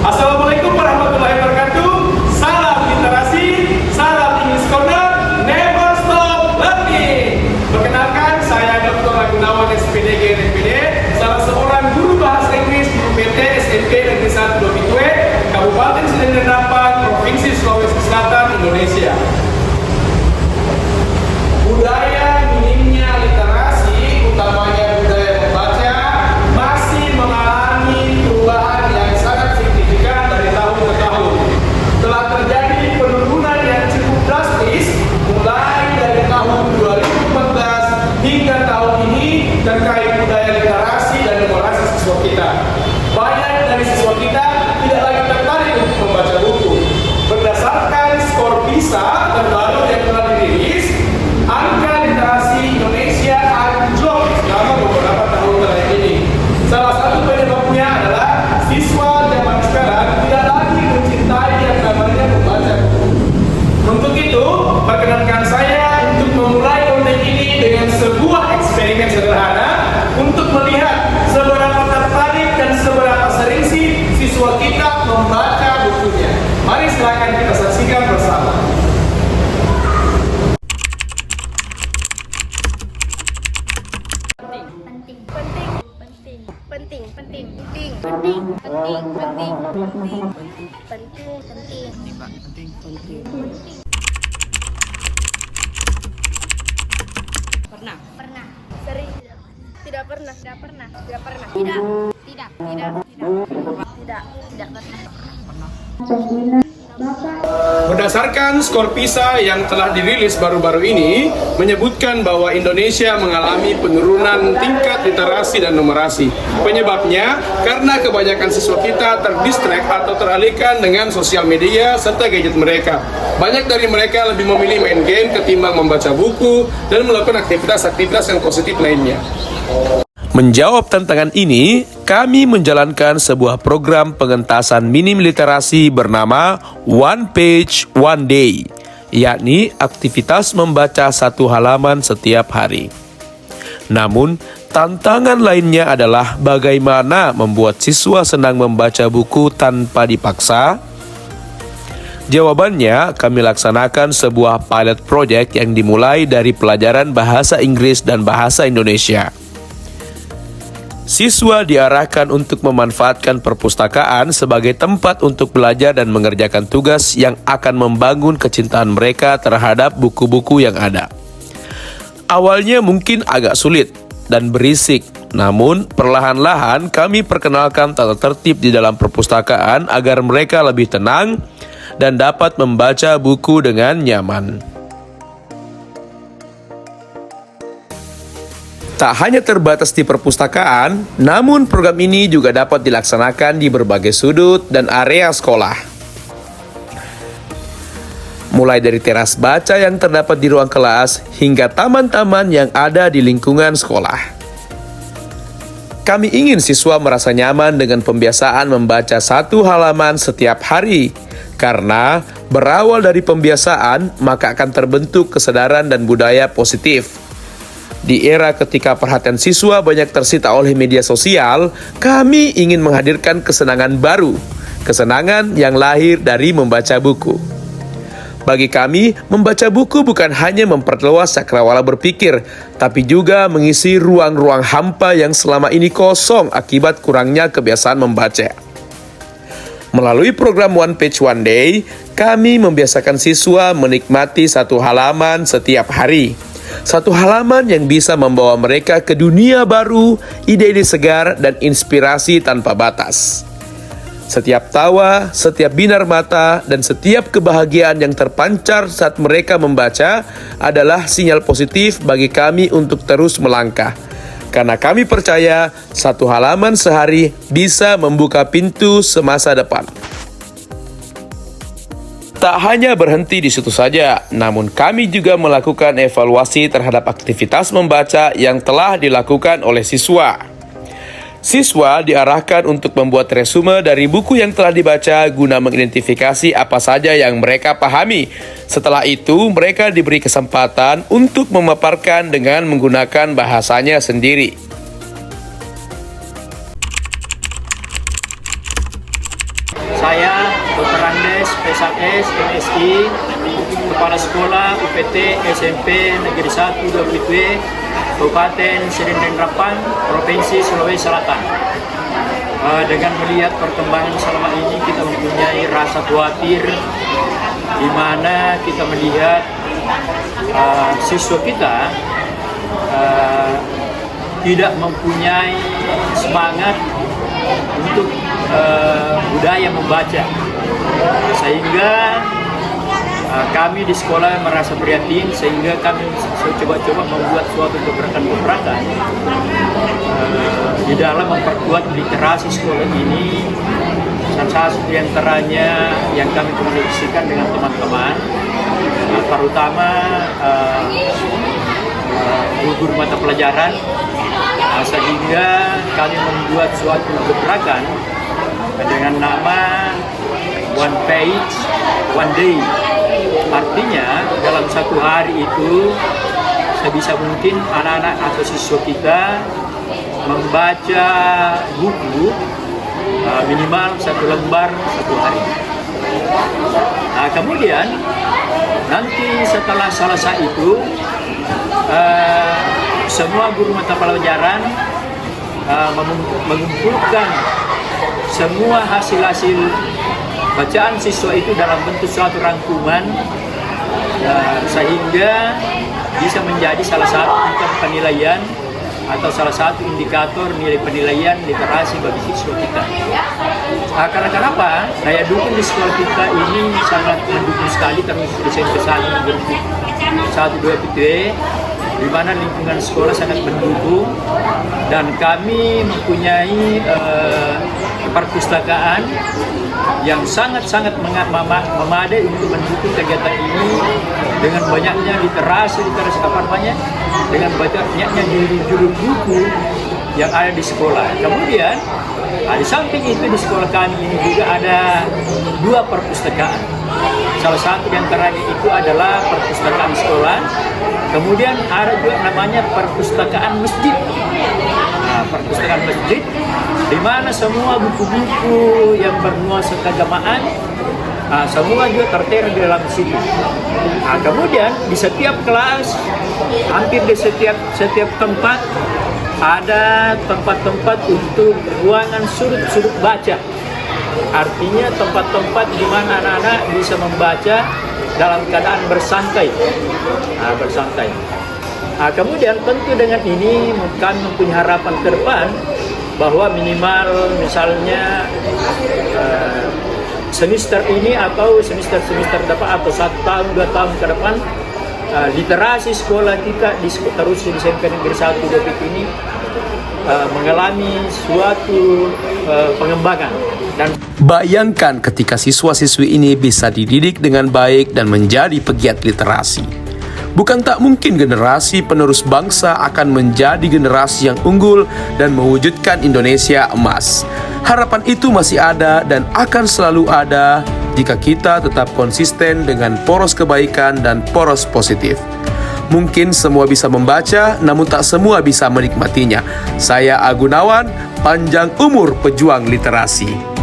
Assalamualaikum warahmatullahi wabarakatuh. Salam literasi, salam English Corner, never stop learning. Perkenalkan, saya Dr. Ragunawan SPDG NPD, salah seorang guru bahasa Inggris di PT SMP Negeri 1 Domitue, Kabupaten Sdn, Provinsi Sulawesi Selatan, Indonesia. Budaya minimnya literasi, utamanya budaya membaca, masih mengalami perubahan yang sangat signifikan dari tahun ke tahun. Telah terjadi penurunan yang cukup drastis mulai dari tahun 2014 hingga tahun ini terkait budaya literasi dan numerasi siswa kita. Banyak dari siswa kita tidak lagi tertarik untuk membaca buku. Berdasarkan skor PISA terbaru yang telah dirilis, angka literasi Indonesia anjlok selama beberapa tahun terakhir ini. Salah satu penyebabnya adalah siswa zaman sekarang tidak lagi mencintai yang namanya membaca buku. Untuk itu, perkenankan saya untuk memulai konten ini dengan sebuah eksperimen sederhana untuk melihat seberapa tertarik dan seberapa sering sih siswa kita membaca bukunya. Mari silakan kita saksikan bersama. Pernah. Sering. Tidak pernah. Tidak pernah. Berdasarkan skor PISA yang telah dirilis baru-baru ini menyebutkan bahwa Indonesia mengalami penurunan tingkat literasi dan numerasi. Penyebabnya karena kebanyakan siswa kita terdistract atau teralihkan dengan sosial media serta gadget mereka. Banyak dari mereka lebih memilih main game ketimbang membaca buku dan melakukan aktivitas-aktivitas yang positif lainnya. Menjawab tantangan ini, kami menjalankan sebuah program pengentasan minim literasi bernama One Page One Day, yakni aktivitas membaca satu halaman setiap hari. Namun, tantangan lainnya adalah bagaimana membuat siswa senang membaca buku tanpa dipaksa. Jawabannya, kami laksanakan sebuah pilot project yang dimulai dari pelajaran bahasa Inggris dan bahasa Indonesia. Siswa diarahkan untuk memanfaatkan perpustakaan sebagai tempat untuk belajar dan mengerjakan tugas yang akan membangun kecintaan mereka terhadap buku-buku yang ada. Awalnya mungkin agak sulit dan berisik, namun perlahan-lahan kami perkenalkan tata tertib di dalam perpustakaan agar mereka lebih tenang dan dapat membaca buku dengan nyaman. Tak hanya terbatas di perpustakaan, namun program ini juga dapat dilaksanakan di berbagai sudut dan area sekolah. Mulai dari teras baca yang terdapat di ruang kelas hingga taman-taman yang ada di lingkungan sekolah. Kami ingin siswa merasa nyaman dengan pembiasaan membaca satu halaman setiap hari, karena berawal dari pembiasaan maka akan terbentuk kesadaran dan budaya positif. Di era ketika perhatian siswa banyak tersita oleh media sosial, kami ingin menghadirkan kesenangan baru, kesenangan yang lahir dari membaca buku. Bagi kami, membaca buku bukan hanya memperluas cakrawala berpikir, tapi juga mengisi ruang-ruang hampa yang selama ini kosong akibat kurangnya kebiasaan membaca. Melalui program One Page One Day, kami membiasakan siswa menikmati satu halaman setiap hari. Satu halaman yang bisa membawa mereka ke dunia baru, ide-ide segar, dan inspirasi tanpa batas. Setiap tawa, setiap binar mata, dan setiap kebahagiaan yang terpancar saat mereka membaca adalah sinyal positif bagi kami untuk terus melangkah. Karena kami percaya satu halaman sehari bisa membuka pintu semasa depan. Tak hanya berhenti di situ saja, namun kami juga melakukan evaluasi terhadap aktivitas membaca yang telah dilakukan oleh siswa. Siswa diarahkan untuk membuat resume dari buku yang telah dibaca guna mengidentifikasi apa saja yang mereka pahami. Setelah itu, mereka diberi kesempatan untuk memaparkan dengan menggunakan bahasanya sendiri. saya Dr. Andes, PSAS, MSI, Kepala Sekolah UPT SMP Negeri 1 Dopitwe, Kabupaten Serindeng Rapang, Provinsi Sulawesi Selatan. Dengan melihat perkembangan selama ini, kita mempunyai rasa khawatir di mana kita melihat siswa kita tidak mempunyai semangat untuk budaya membaca, sehingga kami di sekolah merasa prihatin, sehingga kami coba-coba membuat suatu gebrakan-gebrakan di dalam memperkuat literasi sekolah ini. Salah satu di antaranya yang kami komunikasikan dengan teman-teman, terutama guru mata pelajaran, sehingga kami membuat suatu gebrakan dengan nama One Page, One Day. Artinya dalam satu hari itu sebisa mungkin anak-anak atau siswa kita membaca buku minimal 1 lembar 1 hari. Nah, kemudian nanti setelah selesai itu semua guru mata pelajaran mengumpulkan semua hasil-hasil bacaan siswa itu dalam bentuk suatu rangkuman, sehingga bisa menjadi salah satu penilaian atau salah satu indikator nilai penilaian literasi bagi siswa kita. Karena kenapa? Daya dukung di sekolah kita ini sangat mendukung sekali, termasuk di SMP 1, 2 PTW, di mana lingkungan sekolah sangat mendukung, dan kami mempunyai perpustakaan yang sangat-sangat memadai untuk mendukung kegiatan ini, dengan banyaknya literasi apa namanya, dengan banyaknya judul-judul buku yang ada di sekolah. Kemudian di samping itu di sekolah kami ini juga ada 2 perpustakaan. Salah satu di antaranya itu adalah perpustakaan sekolah. Kemudian ada juga namanya perpustakaan masjid. Perpustakaan masjid, di mana semua buku-buku yang bernuansa keagamaan semua juga tertera di dalam situ. Kemudian di setiap kelas, hampir di setiap tempat ada tempat-tempat untuk ruangan sudut-sudut baca. Artinya tempat-tempat di mana anak-anak bisa membaca dalam keadaan bersantai. Kemudian tentu dengan ini kami mempunyai harapan ke depan bahwa minimal misalnya semester ini atau semester depan atau 1 tahun 2 tahun ke depan, literasi sekolah kita terus di SMP Negeri 1 Dopit ini mengalami suatu pengembangan. Dan bayangkan ketika siswa-siswi ini bisa dididik dengan baik dan menjadi pegiat literasi. Bukan tak mungkin generasi penerus bangsa akan menjadi generasi yang unggul dan mewujudkan Indonesia emas. Harapan itu masih ada dan akan selalu ada jika kita tetap konsisten dengan poros kebaikan dan poros positif. Mungkin semua bisa membaca, namun tak semua bisa menikmatinya. Saya Agunawan, panjang umur pejuang literasi.